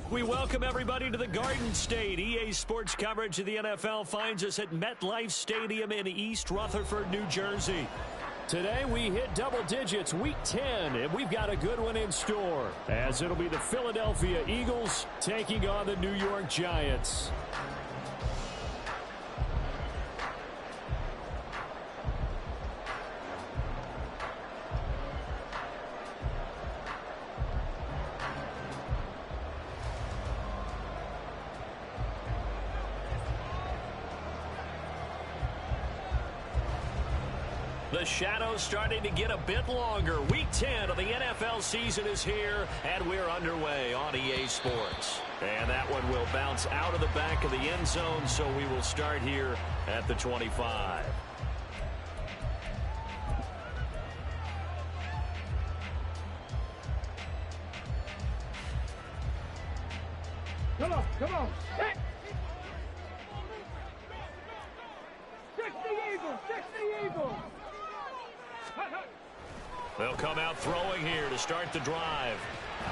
We welcome everybody to the Garden State. EA Sports coverage of the NFL finds us at MetLife Stadium in East Rutherford, New Jersey. Today we hit double digits, week 10, and we've got a good one in store, as it'll be the Philadelphia Eagles taking on the New York Giants. The shadow's starting to get a bit longer. Week 10 of the NFL season is here, and we're underway on EA Sports. And that one will bounce out of the back of the end zone, so we will start here at the 25. Come on, stick! Stick the Eagles, stick the Eagles! They'll come out throwing here to start the drive.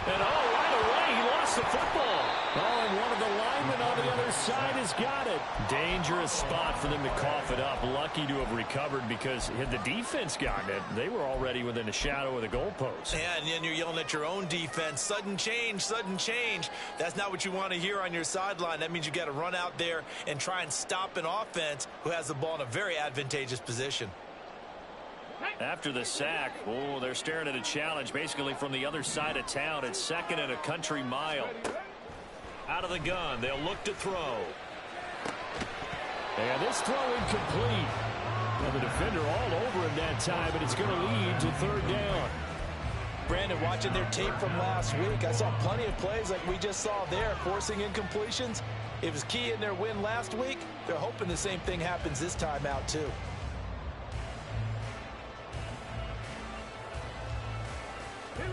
And right away, he lost the football. And one of the linemen on the other side has got it. Dangerous spot for them to cough it up. Lucky to have recovered, because had the defense gotten it, they were already within a shadow of the goalpost. Yeah, and then you're yelling at your own defense. Sudden change, sudden change. That's not what you want to hear on your sideline. That means you got to run out there and try and stop an offense who has the ball in a very advantageous position. After the sack, they're staring at a challenge basically from the other side of town. It's second and a country mile. Out of the gun, they'll look to throw. And this throw incomplete. Well, the defender all over him that time, but it's going to lead to third down. Brandon, watching their tape from last week, I saw plenty of plays like we just saw there, forcing incompletions. It was key in their win last week. They're hoping the same thing happens this time out, too.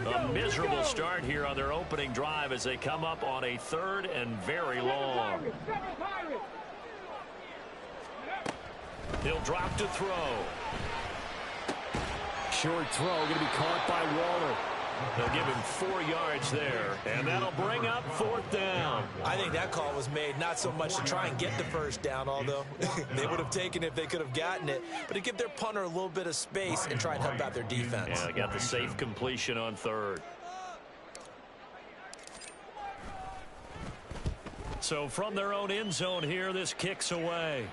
A miserable start here on their opening drive as they come up on a third and very long. He'll drop to throw. Short throw going to be caught by Waller. They'll give him 4 yards there, and that'll bring up fourth down. I think that call was made not so much to try and get the first down, although they would have taken it if they could have gotten it, but to give their punter a little bit of space and try and help out their defense. Yeah, they got the safe completion on third. So from their own end zone here, this kicks away.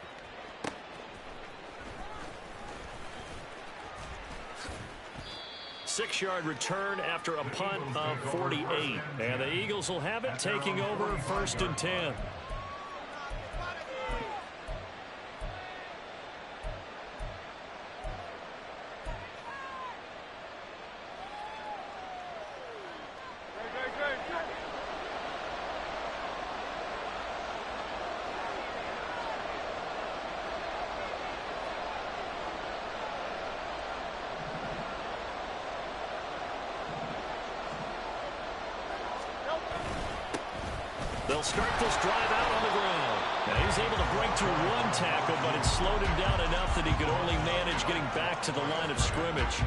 Six-yard return after a punt of 48. And the Eagles will have it, taking over first and 10. They'll start this drive out on the ground. Now he's able to break through one tackle, but it slowed him down enough that he could only manage getting back to the line of scrimmage.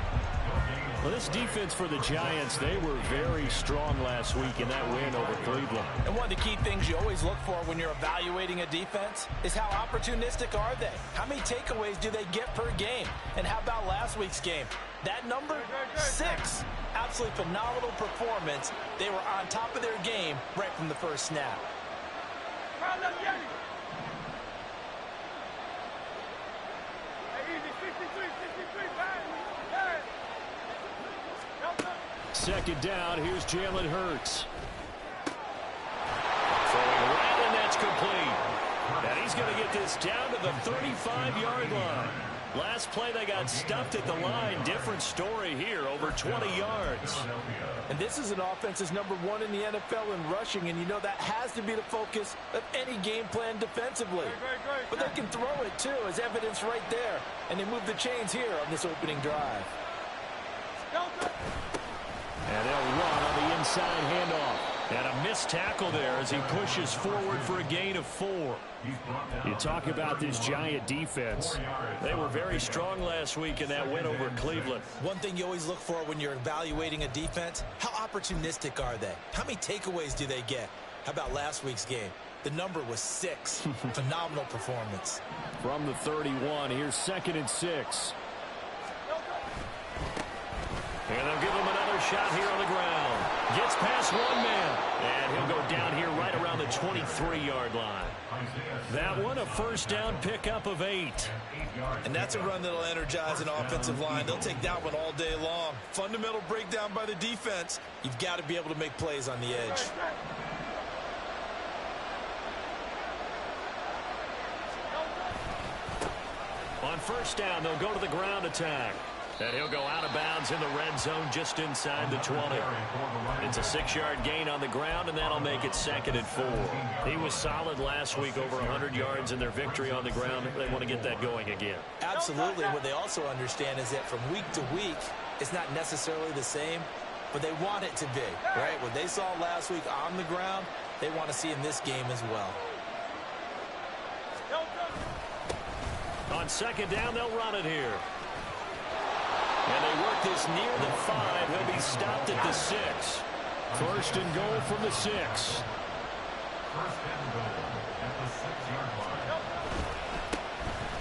Well, this defense for the Giants, they were very strong last week in that win over Cleveland. And one of the key things you always look for when you're evaluating a defense is how opportunistic are they? How many takeaways do they get per game? And how about last week's game? That number, 6. Absolutely phenomenal performance. They were on top of their game right from the first snap. Second down, here's Jalen Hurts. Throwing right, and that's complete. And he's going to get this down to the 35-yard line. Last play, they got stuffed at the line. Different story here, over 20 yards. And this is an offense that's number 1 in the NFL in rushing, and you know that has to be the focus of any game plan defensively. But they can throw it, too, as evidence right there. And they move the chains here on this opening drive. And they'll run on the inside handoff. And a missed tackle there as he pushes forward for a gain of 4. You talk about this Giant defense. They were very strong last week in that win over Cleveland. One thing you always look for when you're evaluating a defense, how opportunistic are they? How many takeaways do they get? How about last week's game? The number was 6. Phenomenal performance. From the 31, here's 2nd and 6. And they'll give him another shot here on the ground. Gets past one man. And he'll go down here right around the 23-yard line. That one, a first down pickup of 8. And that's a run that'll energize an offensive line. They'll take that one all day long. Fundamental breakdown by the defense. You've got to be able to make plays on the edge. On first down, they'll go to the ground attack. And he'll go out of bounds in the red zone just inside the 20. It's a 6-yard gain on the ground, and that'll make it 2nd and 4. He was solid last week, over 100 yards in their victory on the ground. They want to get that going again. Absolutely. What they also understand is that from week to week, it's not necessarily the same, but they want it to be, right? What they saw last week on the ground, they want to see in this game as well. On 2nd down, they'll run it here. And they work this near the 5. He'll be stopped at the 6. 1st and goal from the 6.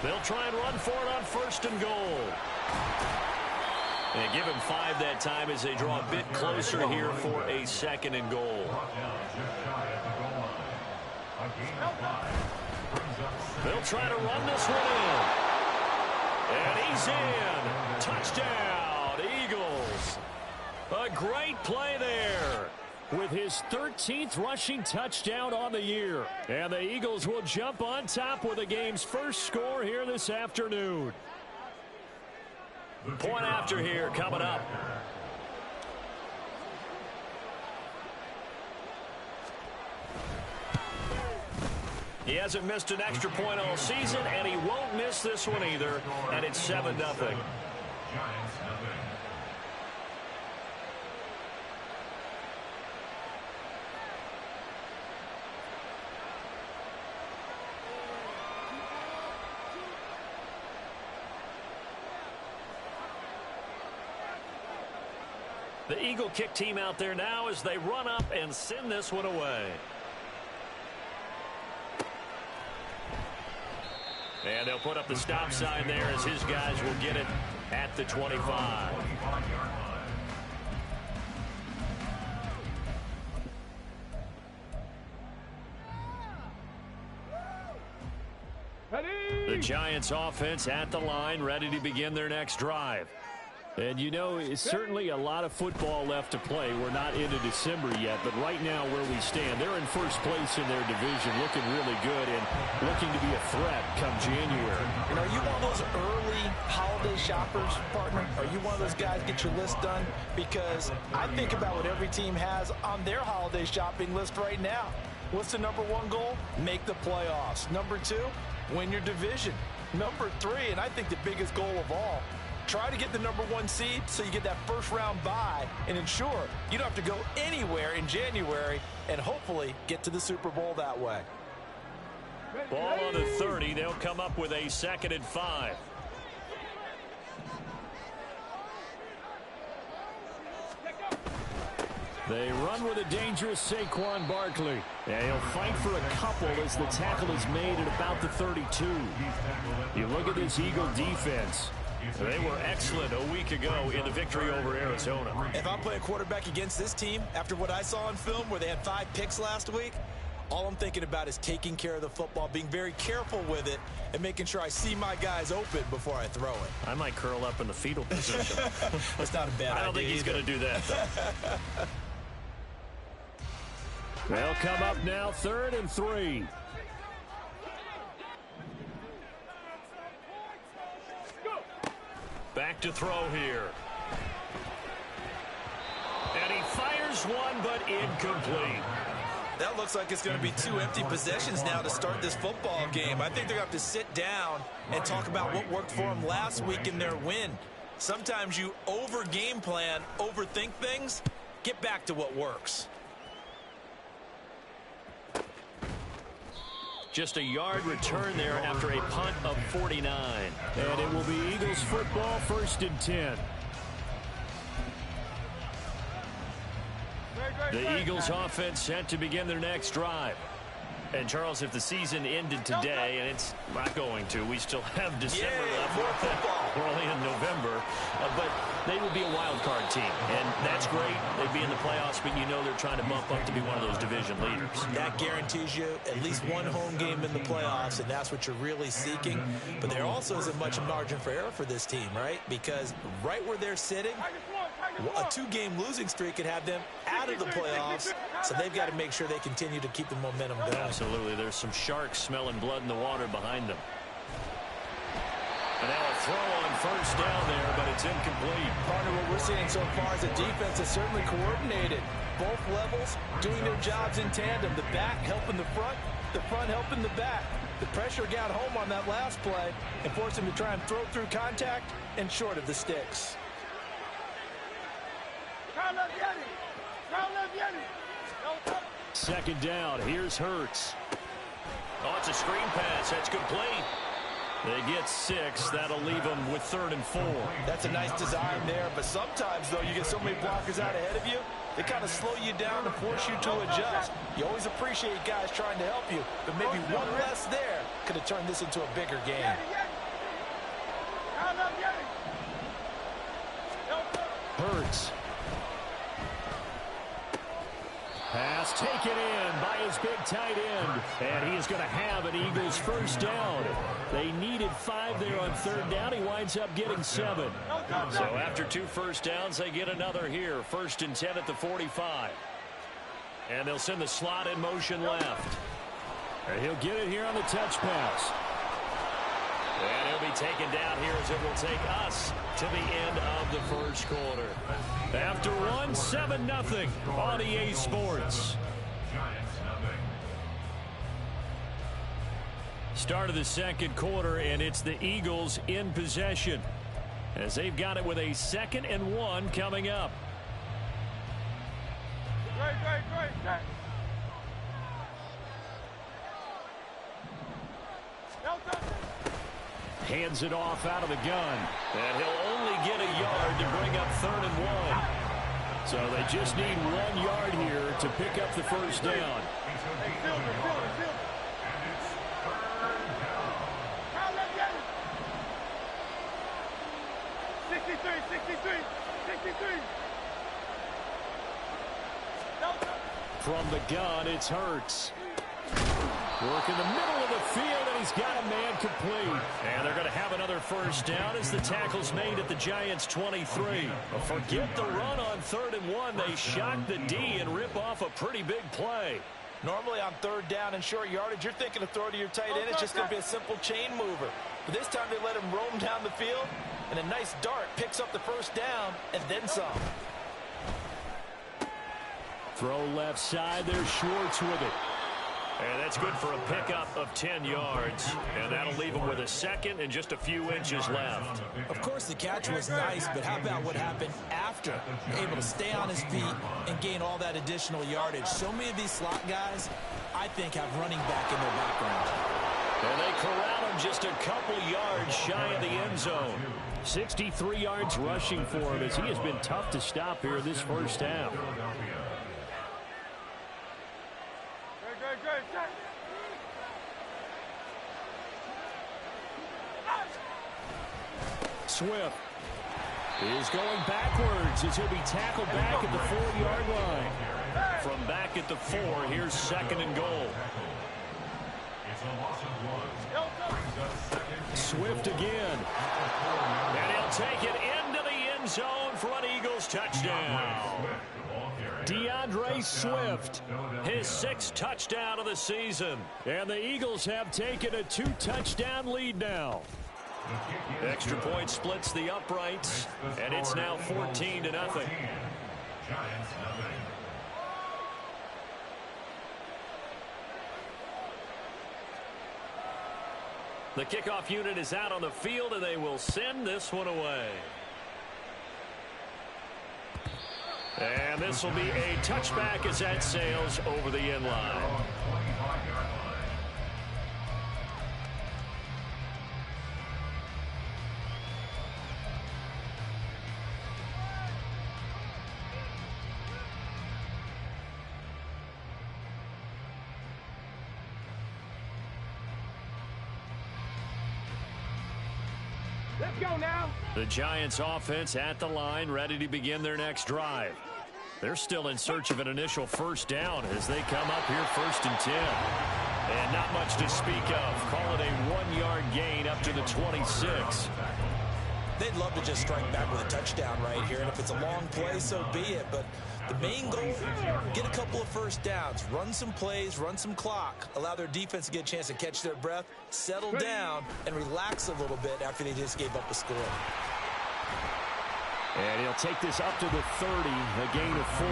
They'll try and run for it on 1st and goal. And give him 5 that time as they draw a bit closer here for a 2nd and goal. They'll try to run this one in. And he's in. Touchdown, Eagles. A great play there with his 13th rushing touchdown on the year. And the Eagles will jump on top with the game's first score here this afternoon. Point after here coming up. He hasn't missed an extra point all season, and he won't miss this one either, and it's 7-0. The Eagle kick team out there now as they run up and send this one away. And they'll put up the stop sign there as his guys will get it at the 25. The Giants offense at the line, ready to begin their next drive. And you know, it's certainly a lot of football left to play. We're not into December yet, but right now where we stand, they're in first place in their division, looking really good and looking to be a threat come January. And are you one of those early holiday shoppers, partner? Are you one of those guys get your list done? Because I think about what every team has on their holiday shopping list right now. What's the number 1 goal? Make the playoffs. Number 2, win your division. Number 3, and I think the biggest goal of all, try to get the number 1 seed so you get that first round bye and ensure you don't have to go anywhere in January and hopefully get to the Super Bowl that way. Ball on the 30. They'll come up with a 2nd and 5. They run with a dangerous Saquon Barkley. And he'll fight for a couple as the tackle is made at about the 32. You look at this Eagle defense. They were excellent a week ago in the victory over Arizona. If I'm playing quarterback against this team, after what I saw on film where they had 5 picks last week, all I'm thinking about is taking care of the football, being very careful with it, and making sure I see my guys open before I throw it. I might curl up in the fetal position. That's not a bad idea. I don't think he's going to do that, though. They'll come up now 3rd and 3. Back to throw here. And he fires one, but incomplete. That looks like it's going to be 2 empty possessions now to start this football game. I think they're going to have to sit down and talk about what worked for them last week in their win. Sometimes you over-game plan, overthink things. Get back to what works. Just a yard return there after a punt of 49. And it will be Eagles football, 1st and 10. The Eagles offense set to begin their next drive. And, Charles, if the season ended today, and it's not going to, we still have December left. We're only in November. But they would be a wild card team. And that's great. They'd be in the playoffs, but you know they're trying to bump up to be one of those division leaders. That guarantees you at least one home game in the playoffs, and that's what you're really seeking. But there also isn't much margin for error for this team, right? Because right where they're sitting, a 2-game losing streak could have them out of the playoffs, so they've got to make sure they continue to keep the momentum going. Absolutely. There's some sharks smelling blood in the water behind them. And now a throw on 1st down there, but it's incomplete. Partner, what we're seeing so far is the defense is certainly coordinated. Both levels doing their jobs in tandem. The back helping the front helping the back. The pressure got home on that last play and forced him to try and throw through contact and short of the sticks. 2nd down. Here's Hurts. Oh, it's a screen pass. That's complete. They get 6. That'll leave them with 3rd and 4. That's a nice design there, but sometimes, though, you get so many blockers out ahead of you, they kind of slow you down and force you to adjust. You always appreciate guys trying to help you, but maybe one less there could have turned this into a bigger game. Hurts. Pass taken in by his big tight end. And he is going to have an Eagles 1st down. They needed 5 there on 3rd down. He winds up getting 7. So after 2 first downs, they get another here. 1st and 10 at the 45. And they'll send the slot in motion left. And he'll get it here on the touch pass. And he'll be taken down here as it will take us to the end of the 1st quarter. After 1, 7-0 on EA Sports. Start of the 2nd quarter, and it's the Eagles in possession as they've got it with a 2nd and 1 coming up. Great. Hands it off out of the gun. And he'll only get a yard to bring up 3rd and 1. So they just need 1 yard here to pick up the 1st down. 63. From the gun, it's Hurts. Work in the middle of the field, and he's got a man complete. And they're going to have another 1st down as the tackle's made at the Giants' 23. Forget the run on 3rd and 1. They shock the D and rip off a pretty big play. Normally on 3rd down and short yardage, you're thinking of throw to your tight end. It's just going to be a simple chain mover. But this time they let him roam down the field, and a nice dart picks up the 1st down and then some. Throw left side. There's Schwartz with it. And that's good for a pickup of 10 yards. And that'll leave him with a 2nd and just a few inches left. Of course, the catch was nice, but how about what happened after? Able to stay on his feet and gain all that additional yardage. So many of these slot guys, I think, have running back in their background. And they corral him just a couple yards shy of the end zone. 63 yards rushing for him as he has been tough to stop here this 1st half. Swift is going backwards as he'll be tackled back at the 4-yard line. From back at the 4, here's 2nd and goal. Swift again. And he'll take it into the end zone for an Eagles touchdown. DeAndre Swift, his 6th touchdown of the season. And the Eagles have taken a 2-touchdown lead now. Extra point splits the uprights, and it's now 14-0. The kickoff unit is out on the field, and they will send this one away. And this will be a touchback as that sails over the end line. Let's go now. The Giants offense at the line, ready to begin their next drive. They're still in search of an initial first down as they come up here 1st and 10. And not much to speak of. Call it a 1-yard gain up to the 26. They'd love to just strike back with a touchdown right here, and if it's a long play, so be it. But the main goal, get a couple of first downs, run some plays, run some clock, allow their defense to get a chance to catch their breath, settle down, and relax a little bit after they just gave up a score. And he'll take this up to the 30, a gain of 4.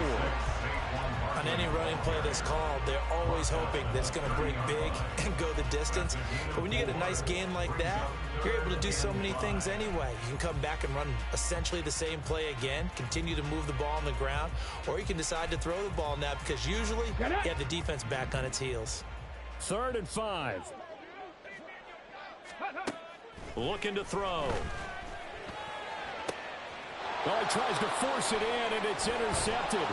On any running play that's called, they're always hoping that it's going to break big and go the distance. But when you get a nice gain like that, you're able to do so many things anyway. You can come back and run essentially the same play again, continue to move the ball on the ground, or you can decide to throw the ball now because usually you have the defense back on its heels. 3rd and 5. Looking to throw. Oh, he tries to force it in, and it's intercepted.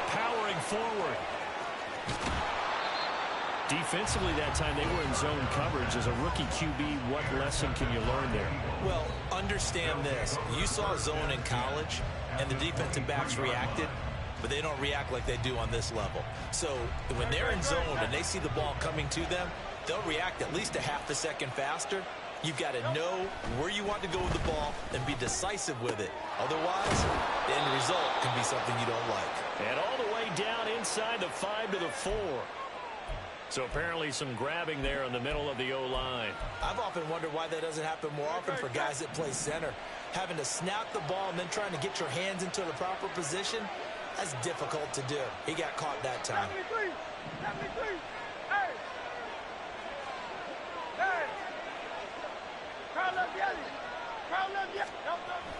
Powering forward. Defensively that time, they were in zone coverage. As a rookie QB, what lesson can you learn there? Well, understand this. You saw zone in college, and the defensive backs reacted, but they don't react like they do on this level. So when they're in zone and they see the ball coming to them, they'll react at least a half a second faster. You've got to know where you want to go with the ball and be decisive with it. Otherwise, the end result can be something you don't like. And all the way down inside the 5 to the 4. So apparently some grabbing there in the middle of the O-line. I've often wondered why that doesn't happen more often for guys that play center. Having to snap the ball and then trying to get your hands into the proper position, that's difficult to do. He got caught that time. 73. 73. Hey. Hey. Crowd up yelling. Crowd up yelling.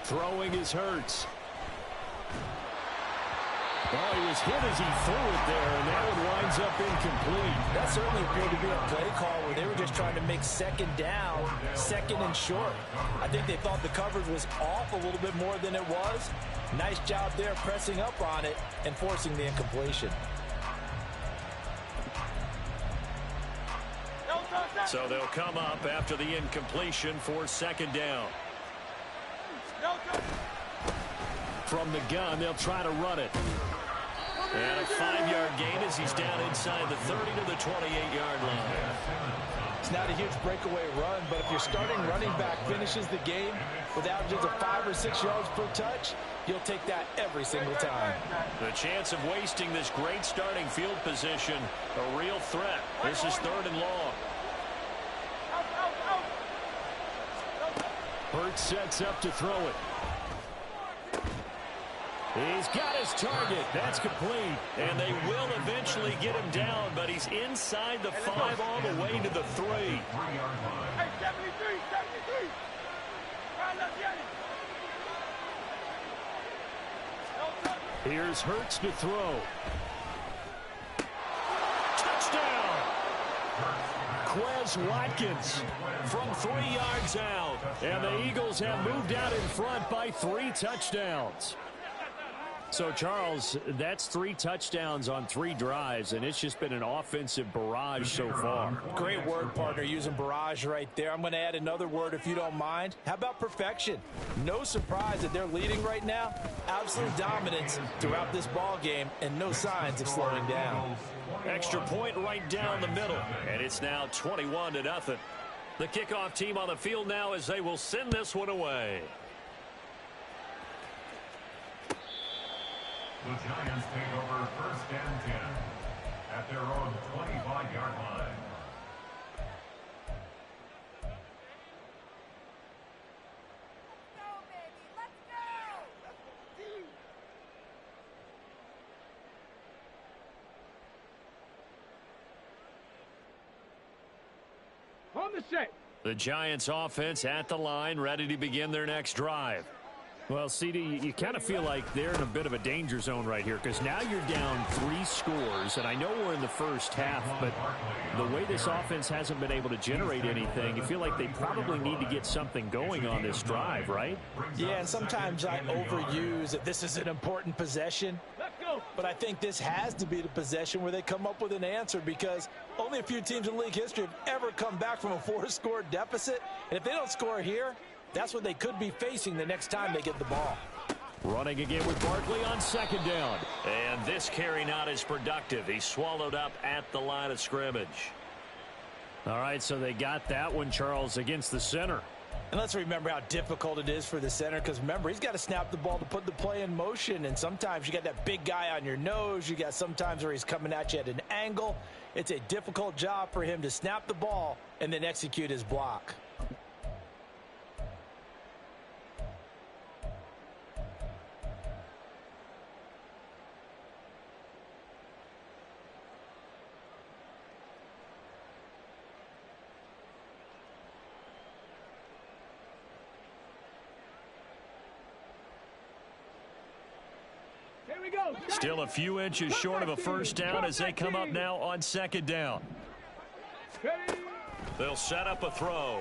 Throwing is Hurts. Oh, he was hit as he threw it there, and that one winds up incomplete. That certainly appeared to be a play call where they were just trying to make second down, second and short. I think they thought the coverage was off a little bit more than it was. Nice job there pressing up on it and forcing the incompletion. So they'll come up after the incompletion for second down. From the gun, they'll try to run it. And a 5-yard gain as he's down inside the 30 to the 28-yard line. It's not a huge breakaway run, but if your starting running back finishes the game with averages of 5 or 6 yards per touch, you'll take that every single time. The chance of wasting this great starting field position, a real threat. This is 3rd and long. Hurts sets up to throw it. He's got his target. That's complete. And they will eventually get him down, but he's inside the 5 all the way to the 3. Hey, 73, 73. Here's Hurts to throw. Touchdown! Quez Watkins from 3 yards out. And the Eagles have moved out in front by 3 touchdowns. So, Charles, that's 3 touchdowns on 3 drives, and it's just been an offensive barrage so far. Great word, partner, using barrage right there. I'm going to add another word if you don't mind. How about perfection? No surprise that they're leading right now. Absolute dominance throughout this ball game, and no signs of slowing down. Extra point right down the middle, and it's now 21-0. The kickoff team on the field now as they will send this one away. The Giants take over 1st and 10 at their own 25-yard line. Let's go, baby. Let's go. On the set. The Giants offense at the line, ready to begin their next drive. Well, CD, you kind of feel like they're in a bit of a danger zone right here because now you're down 3 scores, and I know we're in the first half, but the way this offense hasn't been able to generate anything, you feel like they probably need to get something going on this drive, right? Yeah, and sometimes I overuse that this is an important possession, but I think this has to be the possession where they come up with an answer because only a few teams in league history have ever come back from a 4-score deficit, and if they don't score here, That's what they could be facing the next time they get the ball. Running again with Barkley on second down. And this carry not as productive. He swallowed up at the line of scrimmage. All right, so they got that one, Charles, against the center. And let's remember how difficult it is for the center, because remember, he's got to snap the ball to put the play in motion, and sometimes you got that big guy on your nose. You got sometimes where he's coming at you at an angle. It's a difficult job for him to snap the ball and then execute his block. Still a few inches short of a first down as they come up now on second down. They'll set up a throw.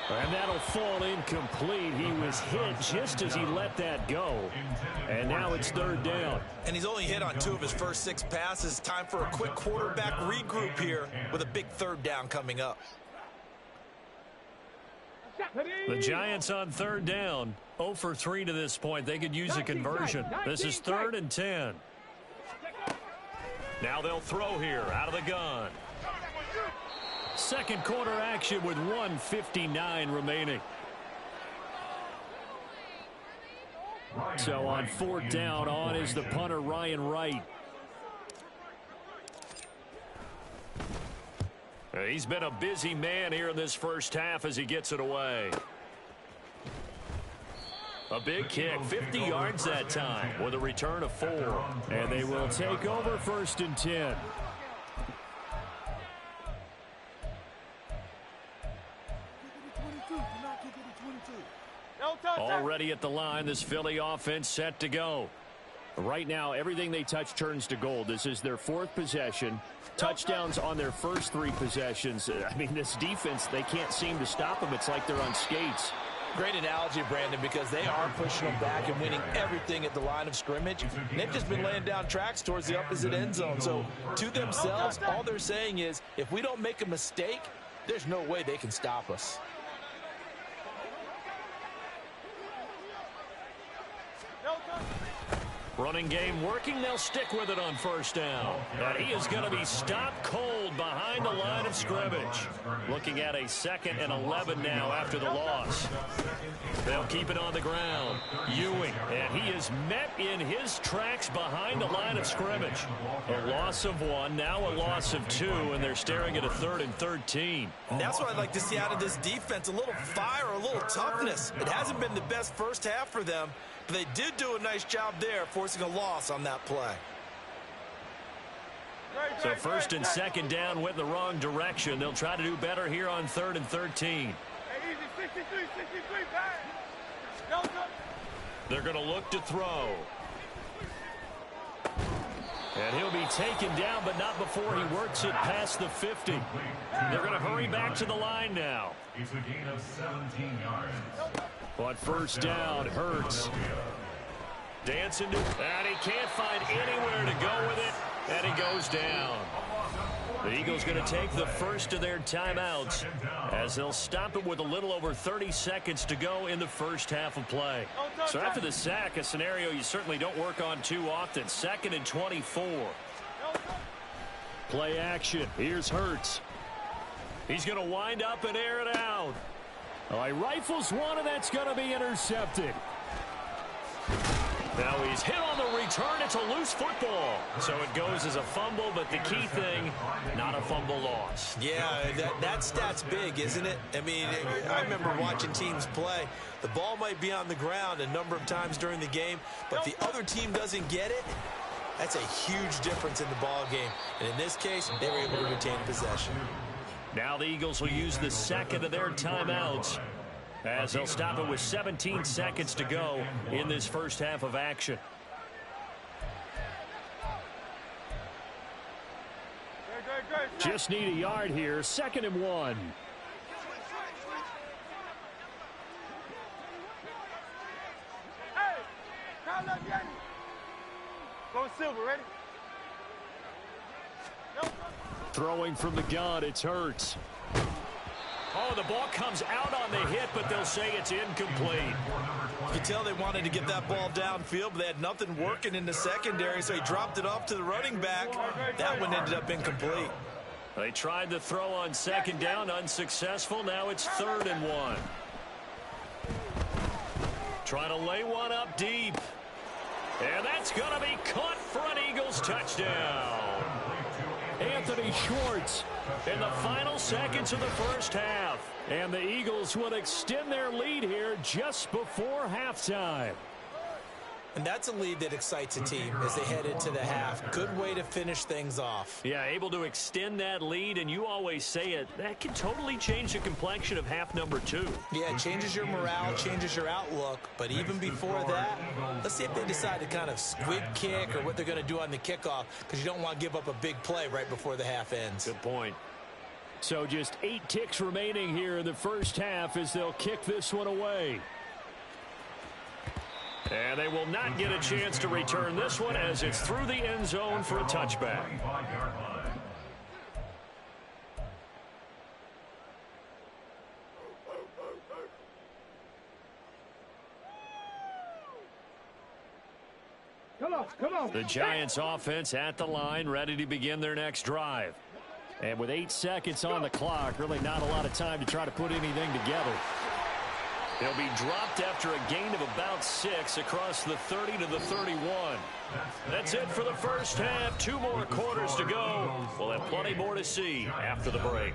And that'll fall incomplete. He was hit just as he let that go. And now it's third down. And he's only hit on 2 of his first 6 passes. Time for a quick quarterback regroup here with a big third down coming up. The Giants on third down. 0 for 3 to this point. They could use a conversion. This is 3rd and 10. Now they'll throw here out of the gun. Second quarter action with 1:59 remaining. So on fourth down, on is the punter, Ryan Wright. He's been a busy man here in this first half as he gets it away. A big kick, 50 yards that time with a return of 4. And they will take over 1st and 10. Already at the line, this Philly offense set to go. Right now, everything they touch turns to gold. This is their 4th possession. Touchdowns on their first 3 possessions. I mean, this defense, they can't seem to stop them. It's like they're on skates. Great analogy, Brandon, because they are pushing them back and winning everything at the line of scrimmage. And they've just been laying down tracks towards the opposite end zone. So to themselves, all they're saying is, if we don't make a mistake, there's no way they can stop us. Running game working. They'll stick with it on first down. And he is going to be stopped cold behind the line of scrimmage. Looking at a 2nd and 11 now after the loss. They'll keep it on the ground. Ewing, and he is met in his tracks behind the line of scrimmage. A loss of 1, now a loss of 2, and they're staring at a 3rd and 13. And that's what I'd like to see out of this defense, a little fire, a little toughness. It hasn't been the best first half for them, but they did do a nice job there, forcing a loss on that play. So 1st and 2nd down went the wrong direction. They'll try to do better here on 3rd and 13. They're going to look to throw. And he'll be taken down, but not before he works it past the 50. They're going to hurry back to the line now. It's a gain of 17 yards. But first down, Hurts. Dancing to, and he can't find anywhere to go with it, and he goes down. The Eagles going to take the first of their timeouts as they'll stop it with a little over 30 seconds to go in the first half of play. So after the sack, a scenario you certainly don't work on too often. 2nd and 24. Play action. Here's Hurts. He's going to wind up and air it out. Oh, he rifles one, and that's going to be intercepted. Now he's hit on the return. It's a loose football. So it goes as a fumble, but the key thing, not a fumble loss. Yeah, that stat's big, isn't it? I mean, I remember watching teams play. The ball might be on the ground a number of times during the game, but the other team doesn't get it. That's a huge difference in the ball game. And in this case, they were able to retain possession. Now the Eagles will use the 2nd of their timeouts as they'll stop it with 17 seconds to go in this first half of action. Just need a yard here. 2nd and 1. Go Silver, ready? Throwing from the gun, it's Hurts. Oh, the ball comes out on the hit, but they'll say it's incomplete. You can tell they wanted to get that ball downfield, but they had nothing working in the secondary, so he dropped it off to the running back. That one ended up incomplete. They tried to throw on second down, unsuccessful. Now it's 3rd and 1. Trying to lay one up deep. And that's going to be caught for an Eagles touchdown. Anthony Schwartz in the final seconds of the first half. And the Eagles will extend their lead here just before halftime. And that's a lead that excites a team as they head into the half. Good way to finish things off. Yeah, able to extend that lead, and you always say it, that can totally change the complexion of half number 2. Yeah, it changes your morale, changes your outlook. But even before that, let's see if they decide to kind of squib kick or what they're going to do on the kickoff, because you don't want to give up a big play right before the half ends. Good point. So just 8 ticks remaining here in the first half as they'll kick this one away. And they will not get a chance to return this one as it's through the end zone for a touchback. Come on. The Giants offense at the line, ready to begin their next drive. And with 8 seconds on the clock, really not a lot of time to try to put anything together. They'll be dropped after a gain of about 6 across the 30 to the 31. That's it for the first half. 2 more quarters to go. We'll have plenty more to see after the break.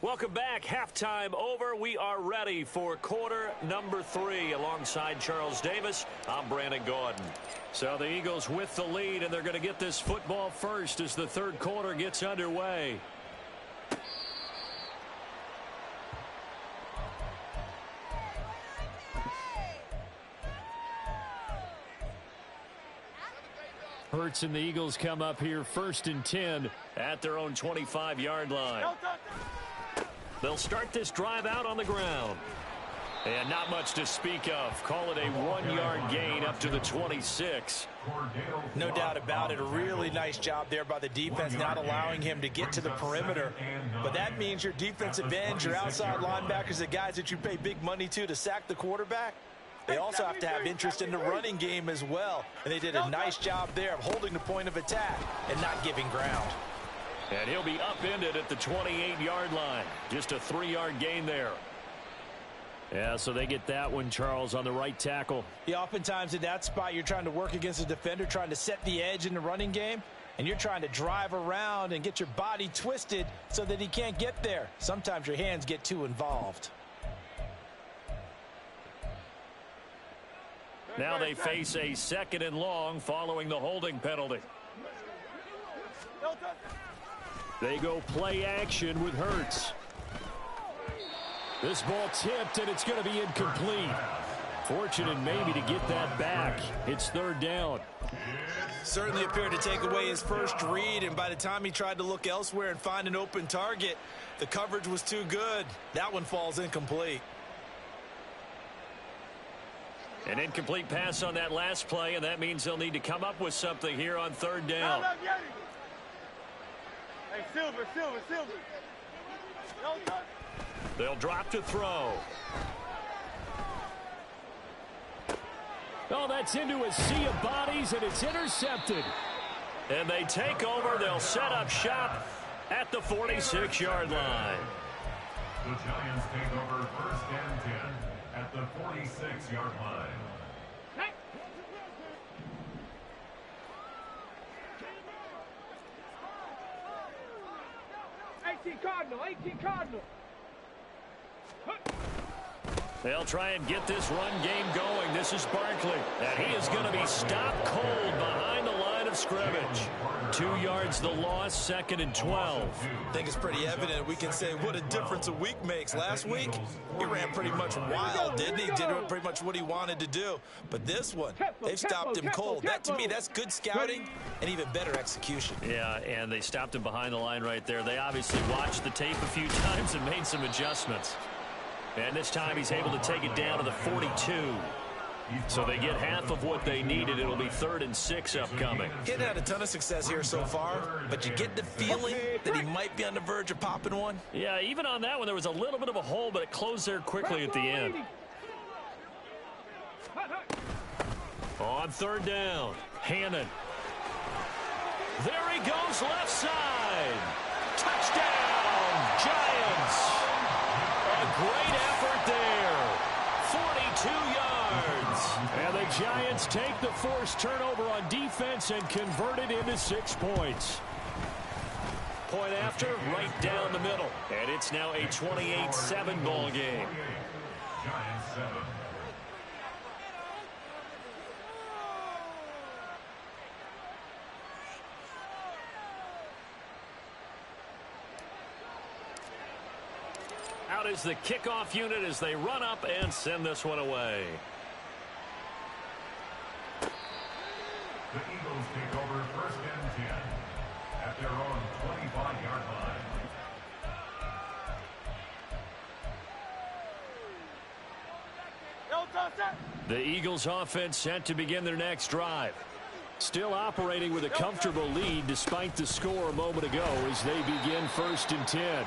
Welcome back. Halftime over. We are ready for quarter number 3. Alongside Charles Davis, I'm Brandon Gordon. So the Eagles with the lead, and they're going to get this football first as the third quarter gets underway. Hurts and the Eagles come up here 1st and 10 at their own 25-yard line. They'll start this drive out on the ground. And not much to speak of. Call it a 1-yard gain up to the 26. No doubt about it. A really nice job there by the defense, not allowing him to get to the perimeter. But that means your defensive ends, your outside linebackers, the guys that you pay big money to sack the quarterback, they also have to have interest in the running game as well. And they did a nice job there of holding the point of attack and not giving ground. And he'll be upended at the 28-yard line. Just a 3-yard gain there. Yeah, so they get that one, Charles, on the right tackle. Yeah, oftentimes in that spot, you're trying to work against a defender, trying to set the edge in the running game, and you're trying to drive around and get your body twisted so that he can't get there. Sometimes your hands get too involved. Now they face a 2nd and long following the holding penalty. They go play action with Hurts. This ball tipped, and it's going to be incomplete. Fortunate maybe to get that back. It's 3rd down. Certainly appeared to take away his first read, and by the time he tried to look elsewhere and find an open target, the coverage was too good. That one falls incomplete. An incomplete pass on that last play, and that means they'll need to come up with something here on 3rd down. Hey, Silver. They'll drop to throw. Oh, that's into a sea of bodies, and it's intercepted. And they take over. They'll set up shop at the 46-yard line. The Giants take over 1st and 10 at the 46-yard line. Cardinal. They'll try and get this run game going. This is Barkley. And he is going to be stopped cold behind the line of scrimmage. 2 yards the loss, 2nd and 12. I think it's pretty evident. We can say what a difference a week makes. Last week, he ran pretty much wild, didn't he? Did pretty much what he wanted to do. But this one, they've stopped him cold. That, to me, that's good scouting and even better execution. Yeah, and they stopped him behind the line right there. They obviously watched the tape a few times and made some adjustments. And this time he's able to take it down to the 42. So they get half of what they needed. It'll be 3rd and 6 upcoming. He hadn't had a ton of success here so far, but you get the feeling that he might be on the verge of popping one. Yeah, even on that one, there was a little bit of a hole, but it closed there quickly at the end. On 3rd down, Hannon. There he goes, left side. Touchdown, Giants. A great effort there. 42 yards. And the Giants take the forced turnover on defense and convert it into 6 points. Point after, right down the middle. And it's now a 28-7 ball game. Giants 7. Out is the kickoff unit as they run up and send this one away. The Eagles take over 1st and 10 at their own 25-yard line. The Eagles offense set to begin their next drive. Still operating with a comfortable lead despite the score a moment ago as they begin 1st and 10.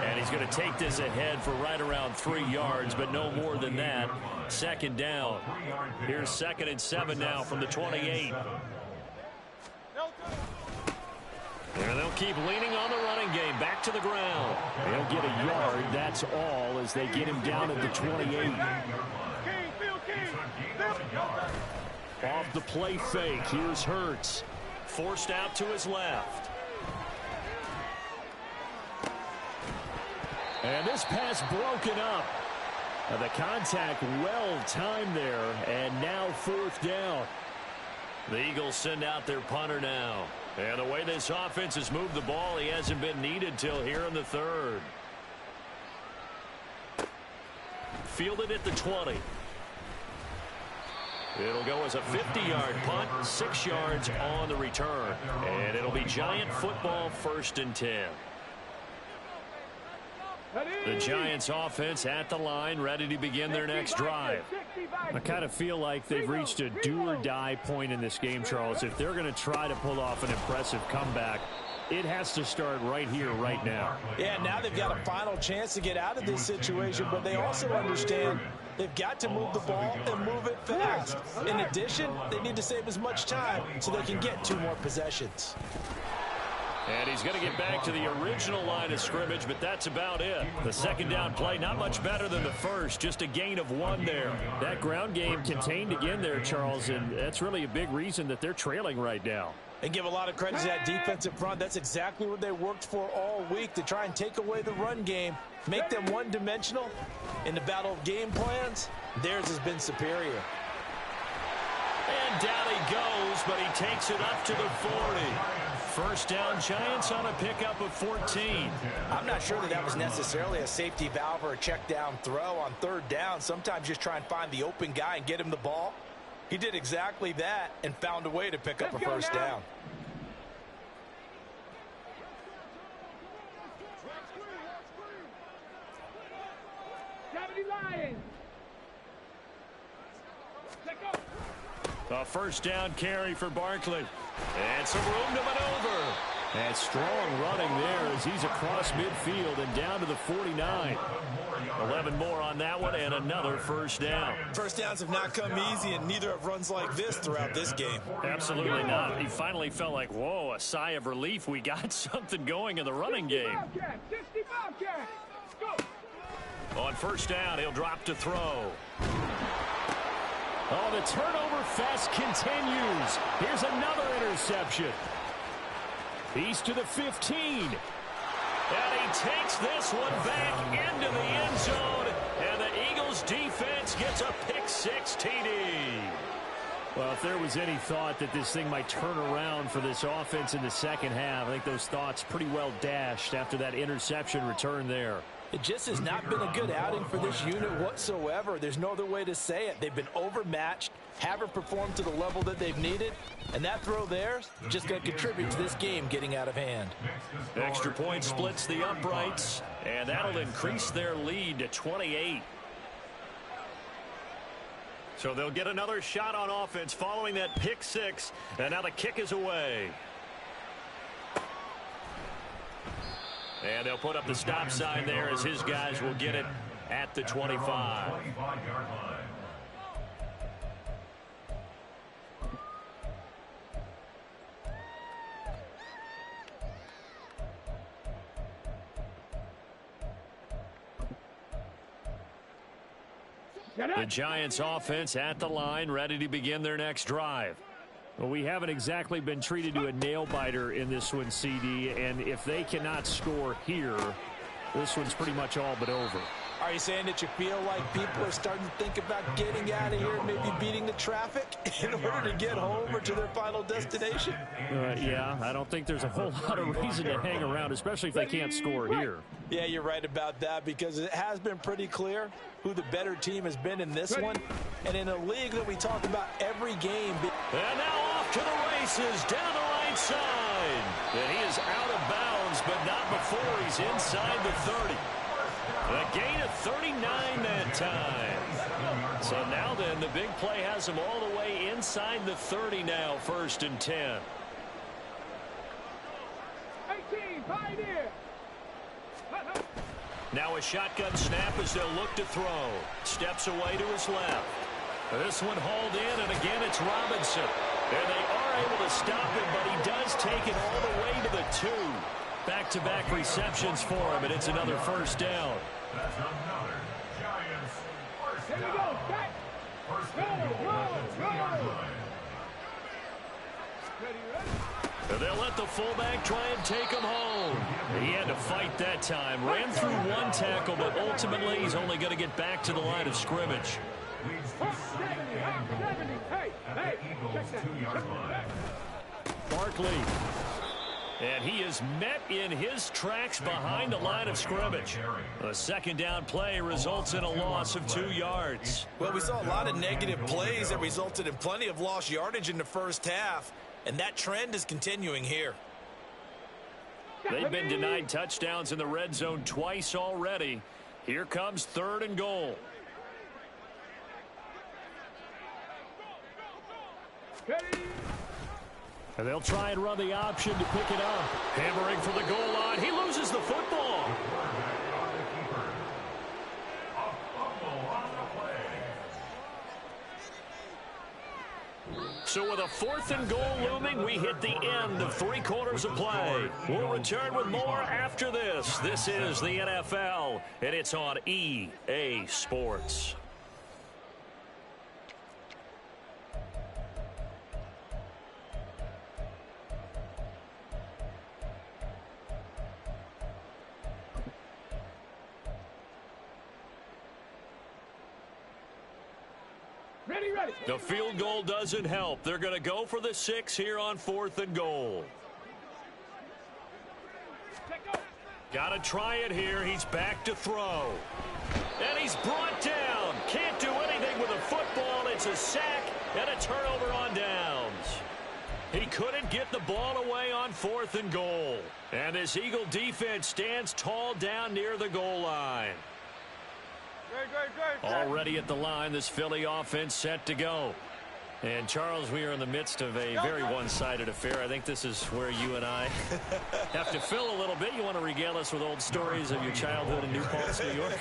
And he's going to take this ahead for right around 3 yards, but no more than that. 2nd down. Here's 2nd and 7 now from the 28. And they'll keep leaning on the running game. Back to the ground. They'll get a yard. That's all as they get him down at the 28. Off the play fake. Here's Hurts. Forced out to his left. And this pass broken up. The contact well timed there. And now 4th down. The Eagles send out their punter now. And the way this offense has moved the ball, he hasn't been needed till here in the 3rd. Fielded at the 20. It'll go as a 50-yard punt, 6 yards on the return. And it'll be Giant football 1st and 10. The Giants offense at the line, ready to begin their next drive. I kind of feel like they've reached a do-or-die point in this game, Charles. If they're going to try to pull off an impressive comeback, it has to start right here, right now. Yeah, now they've got a final chance to get out of this situation, but they also understand they've got to move the ball and move it fast. In addition, they need to save as much time so they can get 2 more possessions. And he's going to get back to the original line of scrimmage, but that's about it. The 2nd down play, not much better than the first, just a gain of 1 there. That ground game contained again there, Charles, and that's really a big reason that they're trailing right now. And give a lot of credit to that defensive front. That's exactly what they worked for all week, to try and take away the run game, make them one-dimensional. In the battle of game plans, theirs has been superior. And down he goes, but he takes it up to the 40. 1st down, Giants on a pickup of 14. I'm not sure that was necessarily a safety valve or a check down throw on 3rd down. Sometimes just try and find the open guy and get him the ball. He did exactly that and found a way to pick up a 1st down. A 1st down carry for Barkley. And some room to maneuver. And strong running there as he's across midfield and down to the 49. 11 more on that one and another 1st down. 1st downs have not come easy, and neither have runs like this throughout this game. Absolutely not. He finally felt like, whoa, a sigh of relief. We got something going in the running game. On 1st down, he'll drop to throw. Oh, the turnover fest continues. Here's another interception. He's to the 15. And he takes this one back into the end zone. And the Eagles defense gets a pick-6 TD. Well, if there was any thought that this thing might turn around for this offense in the 2nd half, I think those thoughts pretty well dashed after that interception return there. It just has not been a good outing for this unit whatsoever. There's no other way to say it. They've been overmatched, haven't performed to the level that they've needed, and that throw there is just going to contribute to this game getting out of hand. Extra point splits the uprights, and that'll increase their lead to 28. So they'll get another shot on offense following that pick six. And now the kick is away. And they'll put up the stop sign there as his guys will get it at the 25. The Giants offense at the line, ready to begin their next drive. Well, we haven't exactly been treated to a nail-biter in this one, CD, and if they cannot score here, this one's pretty much all but over. Are you saying that you feel like people are starting to think about getting out of here and maybe beating the traffic in order to get home or to their final destination? Yeah, I don't think there's a whole lot of reason to hang around, especially if they can't score here. Yeah, you're right about that, because it has been pretty clear who the better team has been in this one. And in a league that we talk about every game. And now off to the races down the right side. And he is out of bounds, but not before he's inside the 30. A gain of 39 that time. So now then, the big play has him all the way inside the 30 now, 1st and 10. 18, pioneer. Now a shotgun snap as they'll look to throw. Steps away to his left. This one hauled in, and again it's Robinson. And they are able to stop him, but he does take it all the way to the 2. Back-to-back receptions for him, and it's another 1st down. That's another Giants first Here we down. go. Back. First and goal at the 2-yard line. Ready. They'll let the fullback try and take him home. He had to fight that time. Ran through one tackle, but ultimately he's only going to get back to the line of scrimmage. Leads to 70. Hey, at hey. the Eagles' 2-yard line. Barkley. And he is met in his tracks behind the line of scrimmage. A 2nd down play results in a loss of 2 yards. Well, we saw a lot of negative plays that resulted in plenty of lost yardage in the first half, and that trend is continuing here. They've been denied touchdowns in the red zone twice already. Here comes 3rd and goal. Ready. And they'll try and run the option to pick it up. Hammering for the goal line. He loses the football. So with a 4th and goal looming, we hit the end of 3 quarters of play. We'll return with more after this. This is the NFL, and it's on EA Sports. Ready. The field goal doesn't help. They're going to go for the 6 here on 4th and goal. Got to try it here. He's back to throw. And he's brought down. Can't do anything with a football. It's a sack and a turnover on downs. He couldn't get the ball away on 4th and goal. And this Eagle defense stands tall down near the goal line. Already at the line, this Philly offense set to go. And, Charles, we are in the midst of a very one-sided affair. I think this is where you and I have to fill a little bit. You want to regale us with old stories of your childhood in New Paltz, New York?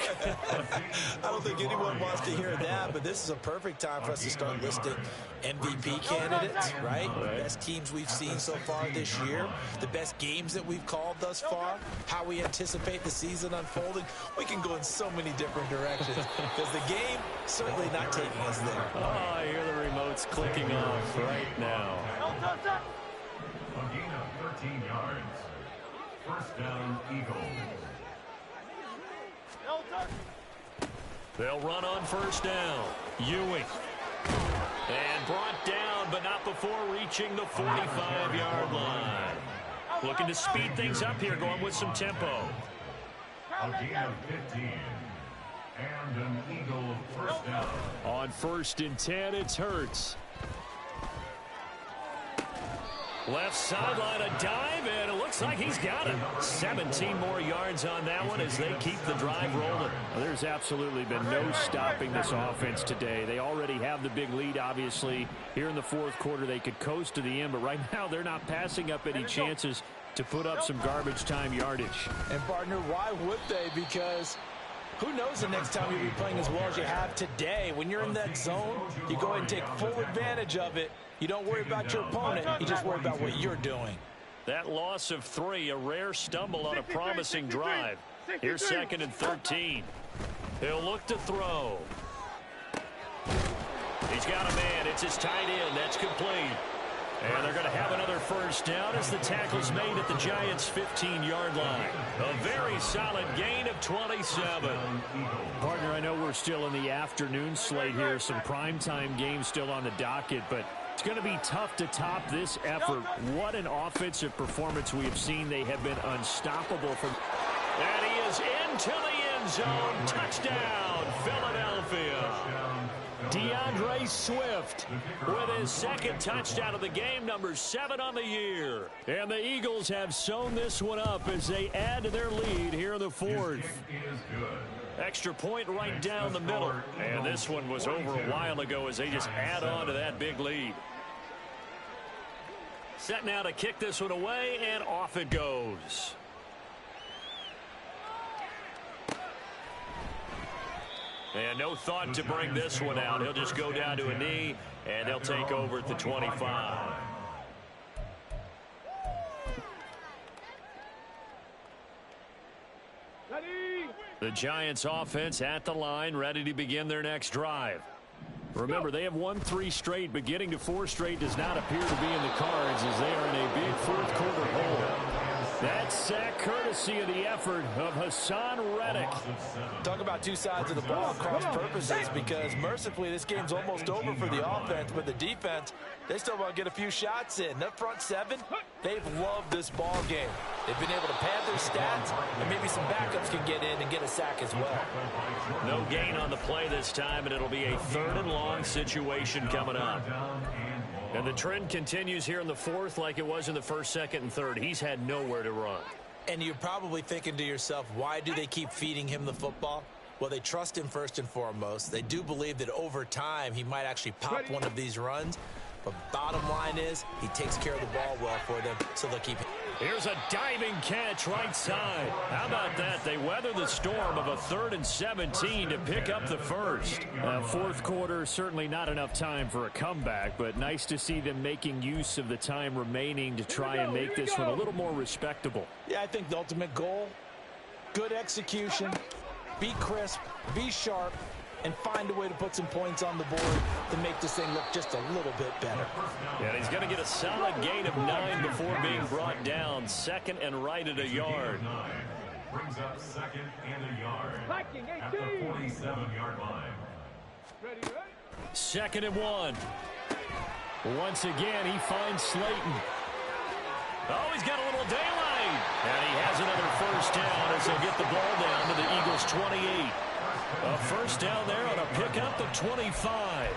I don't think anyone wants to hear that, but this is a perfect time for us to start listing MVP candidates, right? The best teams we've seen so far this year, the best games that we've called thus far, how we anticipate the season unfolding. We can go in so many different directions because the game certainly not taking us there. Oh, I hear the remotes clicking off right now. A gain of 13 yards. First down, Eagles. They'll run on 1st down. Ewing. And brought down, but not before reaching the 45-yard line. Looking to speed things up here, going with some tempo. A gain of 15. And an Eagle first down. On 1st and 10, it's Hurts. Left sideline, a dive, and it looks like he's got it. 17 more yards on that one as they keep the drive rolling. Well, there's absolutely been no stopping this offense today. They already have the big lead, obviously. Here in the fourth quarter, they could coast to the end, but right now they're not passing up any chances to put up some garbage time yardage. And, partner, why would they? Because who knows the next time you'll be playing as well as you have today. When you're in that zone, you go ahead and take full advantage of it. You don't worry about your opponent. You just worry about what you're doing. That loss of 3, a rare stumble on a promising drive. Here's 2nd and 13. He'll look to throw. He's got a man. It's his tight end. That's complete. And they're going to have another first down as the tackle's made at the Giants' 15-yard line. A very solid gain of 27. Partner, I know we're still in the afternoon slate here. Some primetime games still on the docket, but it's going to be tough to top this effort. What an offensive performance we have seen. They have been unstoppable from. And he is into the end zone. Touchdown, Philadelphia. DeAndre Swift with his 2nd touchdown of the game, number 7 on the year. And the Eagles have sewn this one up as they add to their lead here in the 4th. Extra point right down the middle. And this one was over a while ago as they just add on to that big lead. Set now to kick this one away, and off it goes. And no thought to bring this one out. He'll just go down to a knee, and he'll take over at the 25. The Giants offense at the line, ready to begin their next drive. Remember, they have won 3 straight, but getting to 4 straight does not appear to be in the cards as they are in a big fourth quarter hole. That sack courtesy of the effort of Hassan Reddick. Talk about two sides of the ball, cross purposes, because mercifully this game's almost over for the offense, but the defense, they still want to get a few shots in. That front 7, they've loved this ball game. They've been able to pad their stats, and maybe some backups can get in and get a sack as well. No gain on the play this time, and it'll be a 3rd and long situation coming up. And the trend continues here in the 4th like it was in the 1st, 2nd, and 3rd. He's had nowhere to run. And you're probably thinking to yourself, why do they keep feeding him the football? Well, they trust him first and foremost. They do believe that over time he might actually pop one of these runs. But bottom line is he takes care of the ball well for them, so they'll keep him. Here's a diving catch right side. How about that? They weather the storm of a 3rd and 17 to pick up the first. Fourth quarter, certainly not enough time for a comeback, but nice to see them making use of the time remaining to try and make this one a little more respectable. Yeah, I think the ultimate goal, good execution, be crisp, be sharp, and find a way to put some points on the board to make this thing look just a little bit better. And he's going to get a solid gain of 9 before being brought down. 2nd and right at a yard. Brings up 2nd and a yard at the 47-yard line. 2nd and 1. Once again, he finds Slayton. Oh, he's got a little daylight. And he has another first down as they'll get the ball down to the Eagles' 28. A first down there on a pickup of 25.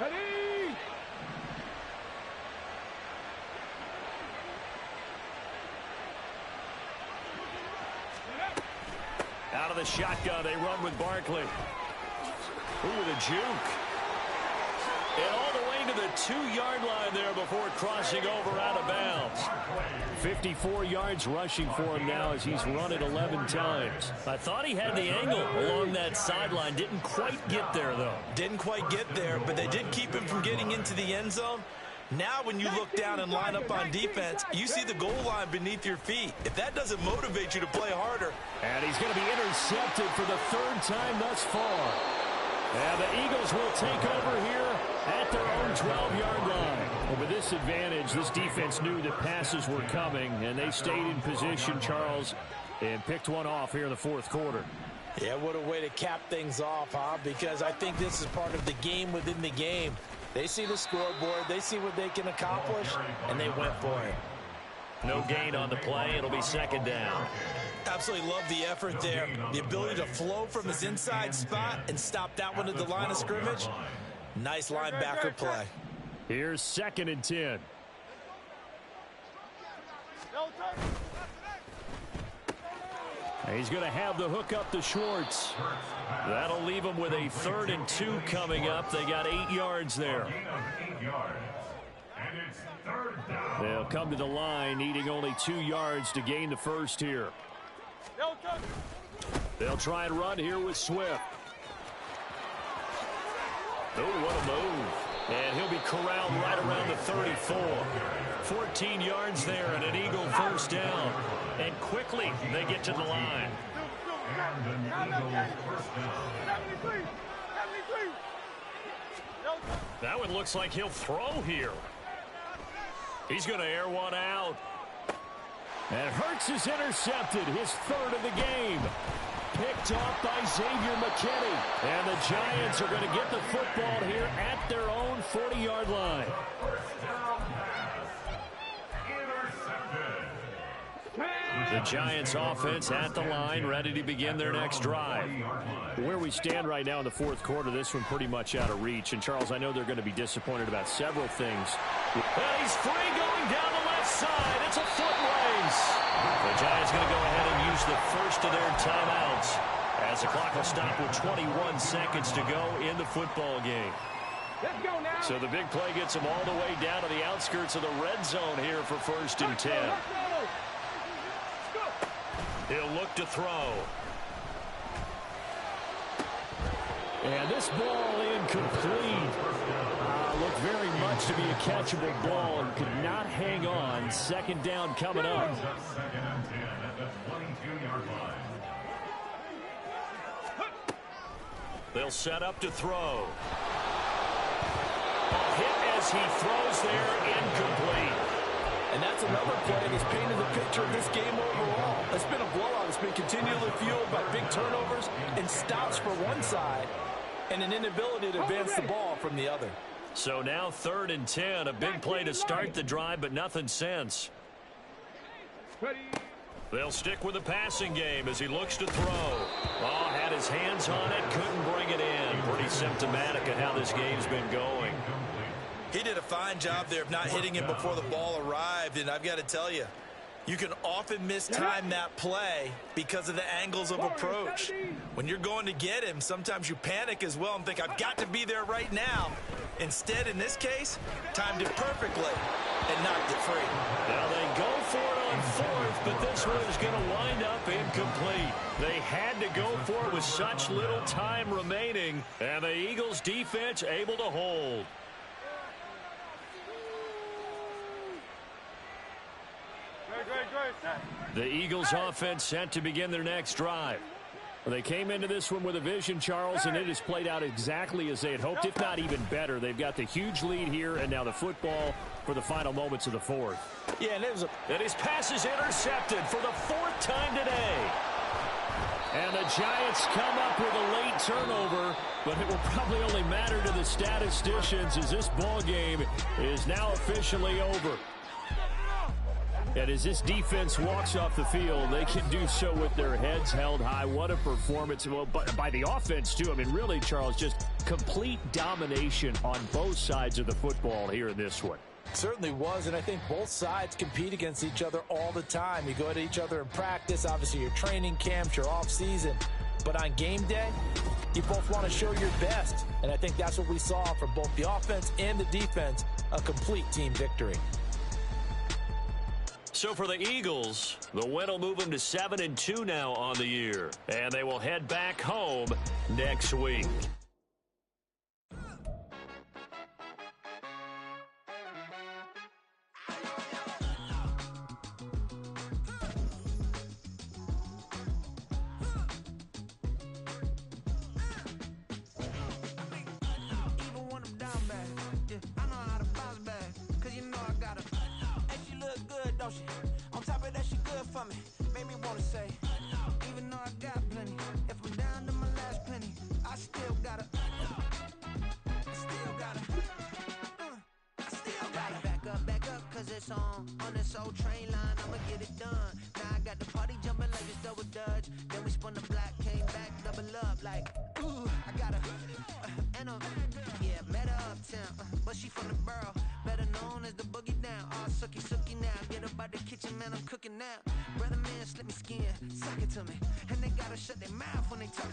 Ready? Out of the shotgun, they run with Barkley. Ooh, with a juke. And all the way to the 2-yard line there before crossing over out of bounds. 54 yards rushing for him now as he's run it 11 times. I thought he had the angle along that sideline. Didn't quite get there, though. Didn't quite get there, but they did keep him from getting into the end zone. Now when you look down and line up on defense, you see the goal line beneath your feet. If that doesn't motivate you to play harder. And he's going to be intercepted for the 3rd time thus far. And the Eagles will take over here at their own 12-yard line. Well, with this advantage, this defense knew that passes were coming, and they stayed in position, Charles, and picked one off here in the 4th quarter. Yeah, what a way to cap things off, huh? Because I think this is part of the game within the game. They see the scoreboard, they see what they can accomplish, and they went for it. No gain on the play. It'll be second down. Absolutely love the effort there. The ability to flow from his inside spot and stop that one at the line of scrimmage. Nice linebacker play. Here's 2nd and 10. He's going to have the hook up to Schwartz. That'll leave him with a 3rd and 2 coming up. They got 8 yards there. They'll come to the line, needing only 2 yards to gain the first here. They'll try and run here with Swift. Oh, what a move. And he'll be corralled right around the 34. 14 yards there and an Eagle first down. And quickly they get to the line. That one looks like he'll throw here. He's going to air one out. And Hurts is intercepted, his 3rd of the game. Picked off by Xavier McKinney. And the Giants are going to get the football here at their own 40-yard line. The Giants offense at the line, ready to begin their next drive. Where we stand right now in the 4th quarter, this one pretty much out of reach. And, Charles, I know they're going to be disappointed about several things. And he's free going down the left side. It's a foot race. The Giants going to go ahead and use the first of their timeouts as the clock will stop with 21 seconds to go in the football game. Let's go now. So the big play gets them all the way down to the outskirts of the red zone here for 1st and 10. He'll look to throw. And this ball incomplete. Looked very much to be a catchable ball and could not hang on. 2nd down coming up. They'll set up to throw. A hit as he throws there, incomplete. And that's another play that's painted the picture of this game overall. It's been a blowout. It's been continually fueled by big turnovers and stops for one side and an inability to advance the ball from the other. So now 3rd and 10, a big play to start the drive, but nothing since. They'll stick with the passing game as he looks to throw. Oh, had his hands on it, couldn't bring it in. Pretty symptomatic of how this game's been going. He did a fine job there of not hitting him before the ball arrived, and I've got to tell you, you can often mistime that play because of the angles of approach. When you're going to get him, sometimes you panic as well and think, I've got to be there right now. Instead, in this case, timed it perfectly and knocked it free. Now they go for it on 4th, but this one is going to wind up incomplete. They had to go for it with such little time remaining, and the Eagles defense able to hold. The Eagles offense set to begin their next drive. They came into this one with a vision, Charles, and it has played out exactly as they had hoped, if not even better. They've got the huge lead here, and now the football for the final moments of the 4th. Yeah, and his pass is intercepted for the 4th time today. And the Giants come up with a late turnover, but it will probably only matter to the statisticians as this ball game is now officially over. And as this defense walks off the field, they can do so with their heads held high. What a performance. Well, but by the offense, too. I mean, really, Charles, just complete domination on both sides of the football here in this one. Certainly was, and I think both sides compete against each other all the time. You go at each other in practice, obviously your training camps, your off-season. But on game day, you both want to show your best. And I think that's what we saw from both the offense and the defense, a complete team victory. So for the Eagles, the win will move them to 7-2 now on the year. And they will head back home next week. On top of that, she good for me. Made me wanna say, even though I got plenty, if I'm down to my last penny, I still gotta back up, cause it's press on this old train line, I'ma get it done. Now I got the party jumping like it's double dutch. Then we spun the block, came back, double up like, ooh, I got and yeah, met her uptown, but she from the borough, better known as the boogie down. All sookie now, get up out the kitchen, man, I'm cooking now. Brother man, slip me skin, suck it to me, and they gotta shut their mouth when they talk.